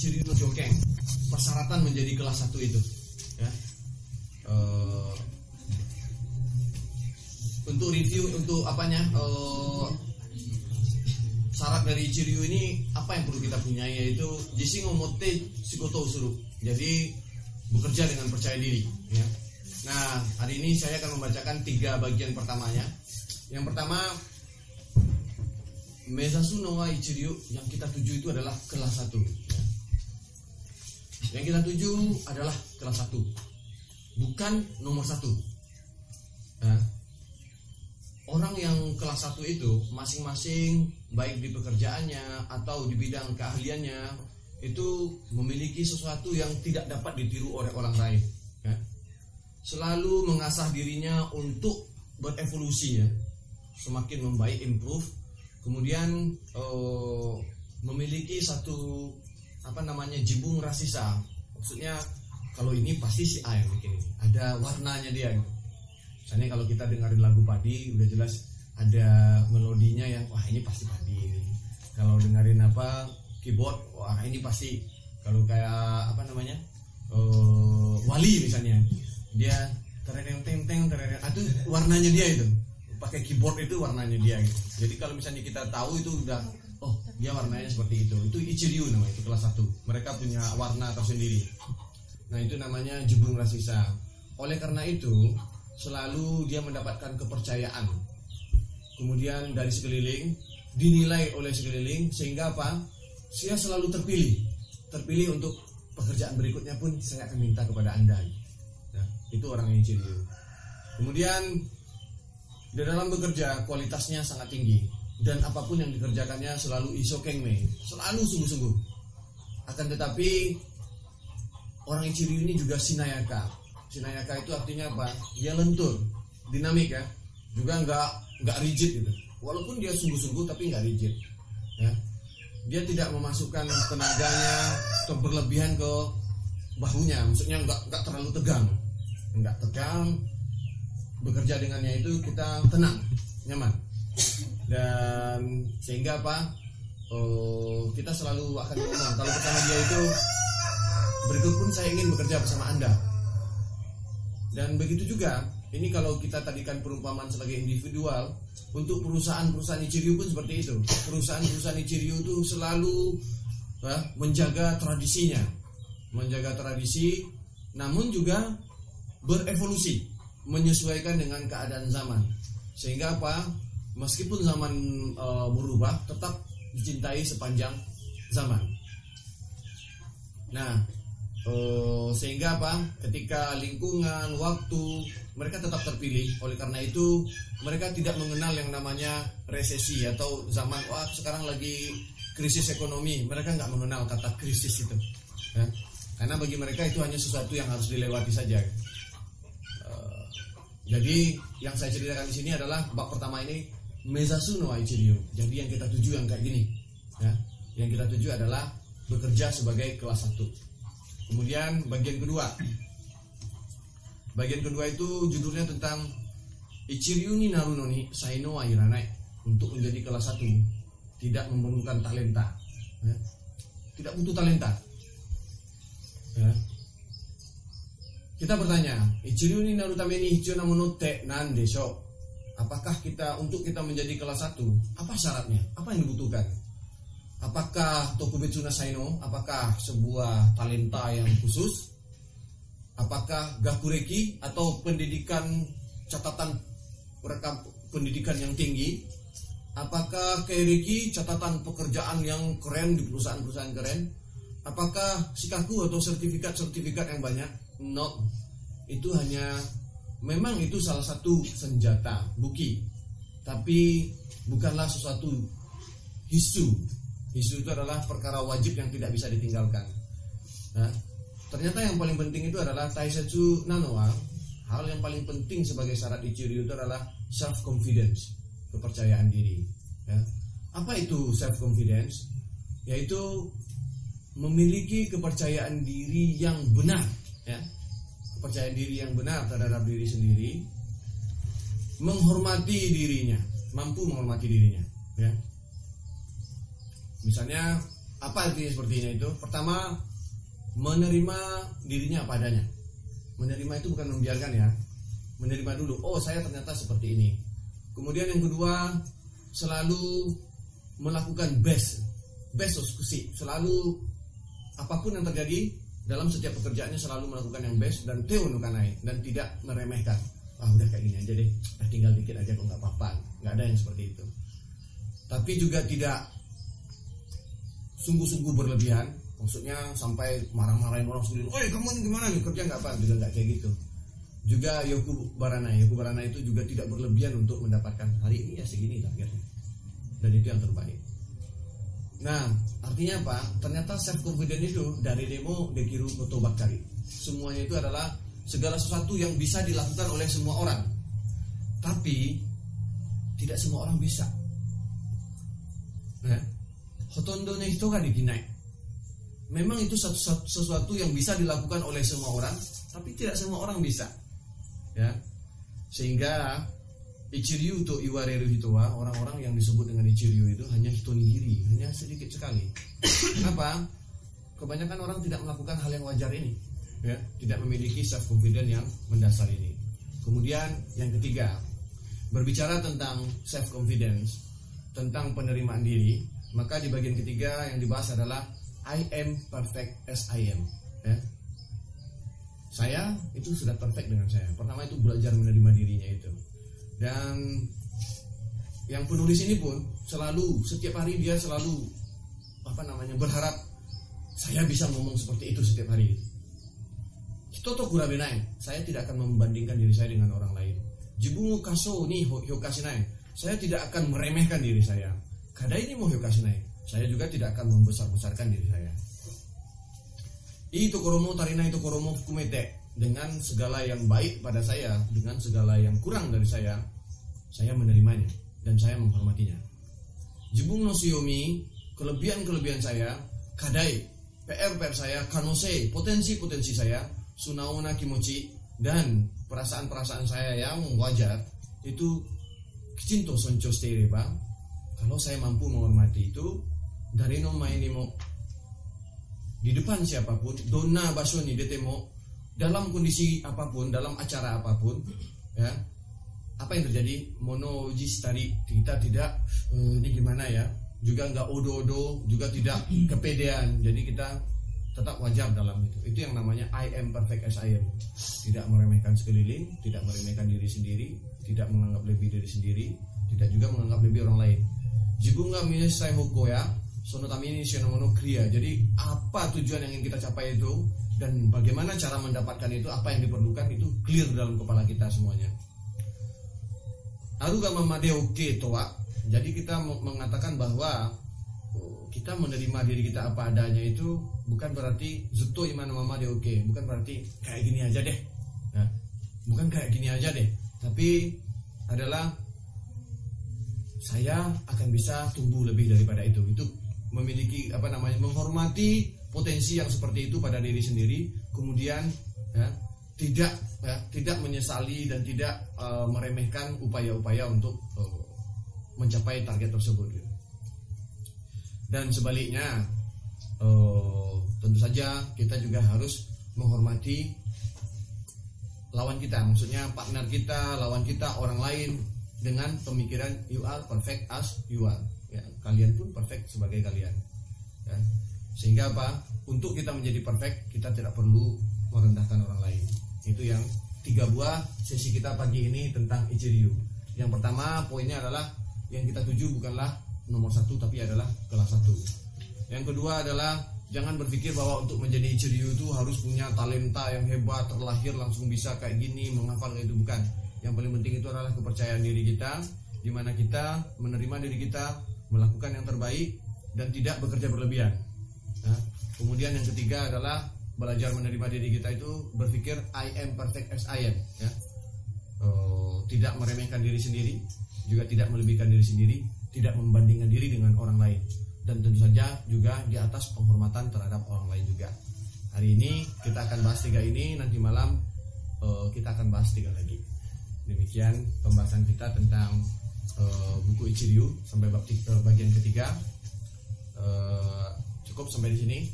Ichiryu no Joken, persyaratan menjadi kelas 1 itu, ya. Untuk review untuk apanya, syarat dari Ichiryu ini apa yang perlu kita punya, yaitu Jishin omotte shikoto usuru. Jadi bekerja dengan percaya diri, ya. Nah, hari ini saya akan membacakan 3 bagian pertamanya. Yang pertama, Mezasu no wa Ichiryu, yang kita tuju itu adalah kelas 1, ya. Yang kita tuju adalah kelas 1, bukan nomor 1, ya. Orang yang kelas 1 itu masing-masing baik di pekerjaannya atau di bidang keahliannya itu memiliki sesuatu yang tidak dapat ditiru oleh orang lain, ya. Selalu mengasah dirinya untuk berevolusi, ya. Semakin membaik, improve. Kemudian memiliki satu jibung rasisa. Maksudnya kalau ini pasti si A yang bikin ini. Ada warnanya dia. Misalnya kalau kita dengerin lagu padi, udah jelas ada melodinya yang wah ini pasti padi. Kalau dengerin keyboard, wah ini pasti. Kalau kayak Wali misalnya, dia tereng teng itu warnanya dia itu. Pakai keyboard itu warnanya dia gitu. Jadi kalau misalnya kita tahu itu udah, oh dia warnanya seperti itu. Itu Ichiryu namanya, itu kelas 1. Mereka punya warna tersendiri. Nah itu namanya jibung rasisa. Oleh karena itu selalu dia mendapatkan kepercayaan. Kemudian dari sekeliling, dinilai oleh sekeliling, sehingga dia selalu terpilih untuk pekerjaan berikutnya pun saya akan minta kepada Anda. Nah, itu orang yang Ichiryu. Kemudian di dalam bekerja kualitasnya sangat tinggi, dan apapun yang dikerjakannya selalu isokengme, selalu sungguh-sungguh. Akan tetapi orang Ichiryu ini juga shinayaka. Shinayaka itu artinya apa? Dia lentur, dinamik, ya. Juga nggak rigid gitu. Walaupun dia sungguh-sungguh tapi nggak rigid, ya. Dia tidak memasukkan tenaganya atau berlebihan ke bahunya. Maksudnya nggak terlalu tegang, nggak tegang. Bekerja dengannya itu kita tenang, nyaman, dan sehingga kita selalu akan ngomong kalau bersama dia itu, berikut pun saya ingin bekerja bersama Anda. Dan begitu juga ini kalau kita tadikan perumpamaan sebagai individual, untuk perusahaan-perusahaan Ichiryu pun seperti itu. Perusahaan-perusahaan Ichiryu itu selalu menjaga tradisinya, menjaga tradisi, namun juga berevolusi, menyesuaikan dengan keadaan zaman, sehingga meskipun zaman berubah, tetap dicintai sepanjang zaman. Nah, sehingga ketika lingkungan, waktu, mereka tetap terpilih. Oleh karena itu mereka tidak mengenal yang namanya resesi atau zaman sekarang lagi krisis ekonomi. Mereka nggak mengenal kata krisis itu, ya. Karena bagi mereka itu hanya sesuatu yang harus dilewati saja. Jadi yang saya ceritakan di sini adalah bab pertama ini, Mezasu no Ichiryu. Jadi yang kita tuju yang kayak gini, ya. Yang kita tuju adalah bekerja sebagai kelas 1. Kemudian bagian kedua. Bagian kedua itu judulnya tentang Ichiryu ni naru no ni sai no wa iranai. Untuk menjadi kelas 1 tidak memerlukan talenta, ya. Tidak butuh talenta, ya. Kita bertanya, Ichiryu ni naru tame ni hijau na mono te nan desho? Apakah untuk kita menjadi kelas 1, apa syaratnya? Apa yang dibutuhkan? Apakah tokubetsu na saino? Apakah sebuah talenta yang khusus? Apakah gakureki atau pendidikan, catatan rekam pendidikan yang tinggi? Apakah kaireki, catatan pekerjaan yang keren di perusahaan-perusahaan keren? Apakah shikaku atau sertifikat yang banyak? No, itu memang itu salah satu senjata, buki, tapi bukanlah sesuatu hisu. Hisu itu adalah perkara wajib yang tidak bisa ditinggalkan. Nah, ternyata yang paling penting itu adalah taisetsu nanowa. Hal yang paling penting sebagai syarat Ichiryu itu adalah self confidence, kepercayaan diri, ya. Apa itu self confidence? Yaitu memiliki kepercayaan diri yang benar, ya. Kepercayaan diri yang benar terhadap diri sendiri, menghormati dirinya, mampu menghormati dirinya, ya. Misalnya Apa artinya sepertinya itu? Pertama, menerima dirinya apa adanya. Menerima itu bukan membiarkan ya. Menerima dulu, oh saya ternyata seperti ini. Kemudian yang kedua, selalu melakukan best eksekusi. Selalu apapun yang terjadi dalam setiap pekerjaannya selalu melakukan yang best dan teonukanai, dan tidak meremehkan. Udah kayak gini aja deh, tinggal dikit aja kok nggak apa-apa. Nggak ada yang seperti itu. Tapi juga tidak sungguh-sungguh berlebihan. Maksudnya sampai marah-marahin orang sendiri. Kamu ini gimana nih, kerja nggak apa? Juga nggak kayak gitu. Juga yoku barana itu juga tidak berlebihan untuk mendapatkan hari ini ya segini targetnya. Dan itu yang terbaik. Nah, artinya apa? Ternyata self confidence itu dari demo dekiru kotobakari. Semuanya itu adalah segala sesuatu yang bisa dilakukan oleh semua orang. Tapi tidak semua orang bisa. Hotondo no hito ga dekinai. Memang itu sesuatu yang bisa dilakukan oleh semua orang, tapi tidak semua orang bisa. Ya. Sehingga Ichiryu to iwareru hito wa, orang-orang yang disebut dengan Ichiryu itu hanya hitonigiri, hanya sedikit sekali. Kenapa? Kebanyakan orang tidak melakukan hal yang wajar ini, ya, tidak memiliki self confidence yang mendasar ini. Kemudian yang ketiga, berbicara tentang self confidence, tentang penerimaan diri, maka di bagian ketiga yang dibahas adalah I am perfect as I am. Ya. Saya itu sudah perfect dengan saya. Pertama itu belajar menerima dirinya itu. Dan yang penulis ini pun selalu, setiap hari dia selalu berharap saya bisa ngomong seperti itu setiap hari. Hito to kurabenai, saya tidak akan membandingkan diri saya dengan orang lain. Jibungu kaso ni hyokashinai, saya tidak akan meremehkan diri saya. Kadai ni mo hyokashinai, saya juga tidak akan membesar-besarkan diri saya. Itu koromo tarinai to koromo fukumete, dengan segala yang baik pada saya, dengan segala yang kurang dari saya menerimanya dan saya menghormatinya. Jibung no suyomi, kelebihan-kelebihan saya, kadai, PR saya, kanose, potensi-potensi saya, sunaona kimochi, dan perasaan-perasaan saya yang wajar, itu kicinto soncho shiteire ba, kalau saya mampu menghormati itu, dari no mainimo, di depan siapapun, donna basho ni detemo, dalam kondisi apapun, dalam acara apapun, ya, apa yang terjadi? Monojis tadi, kita tidak ini gimana ya, juga nggak odo-odo, juga tidak kepedean. Jadi kita tetap wajar dalam itu. Itu yang namanya I am perfect as I am. Tidak meremehkan sekeliling, tidak meremehkan diri sendiri, tidak menganggap lebih diri sendiri, tidak juga menganggap lebih orang lain. Jibunga minesai hoko ya, sono tamini shinomono kriya. Jadi apa tujuan yang ingin kita capai itu, dan bagaimana cara mendapatkan itu, apa yang diperlukan itu clear dalam kepala kita semuanya. Aruga mamade oke toa. Jadi kita mengatakan bahwa kita menerima diri kita apa adanya itu bukan berarti zuto imana mamade oke, bukan berarti kayak gini aja deh. Nah, bukan kayak gini aja deh, tapi adalah saya akan bisa tumbuh lebih daripada itu. Itu memiliki menghormati potensi yang seperti itu pada diri sendiri, kemudian ya, tidak menyesali dan tidak meremehkan upaya-upaya untuk mencapai target tersebut. Dan sebaliknya, tentu saja kita juga harus menghormati lawan kita, maksudnya partner kita, lawan kita, orang lain, dengan pemikiran you are perfect as you are. Ya, kalian pun perfect sebagai kalian. Ya. Sehingga apa? Untuk kita menjadi perfect, kita tidak perlu merendahkan orang lain. Itu yang 3 buah sesi kita pagi ini tentang Ichiryu. Yang pertama poinnya adalah yang kita tuju bukanlah nomor 1 tapi adalah kelas 1. Yang kedua adalah jangan berpikir bahwa untuk menjadi Ichiryu itu harus punya talenta yang hebat, terlahir langsung bisa kayak gini, menghafal itu, bukan. Yang paling penting itu adalah kepercayaan diri kita, di mana kita menerima diri kita, melakukan yang terbaik dan tidak bekerja berlebihan. Nah, kemudian yang ketiga adalah belajar menerima diri kita itu berpikir I am perfect as I am, ya. Tidak meremehkan diri sendiri, juga tidak melebihkan diri sendiri, tidak membandingkan diri dengan orang lain, dan tentu saja juga di atas penghormatan terhadap orang lain juga. Hari ini kita akan bahas 3 ini, nanti malam kita akan bahas 3 lagi. Demikian pembahasan kita tentang buku Ichiryu sampai bab bagian ketiga. cukup sampai di sini.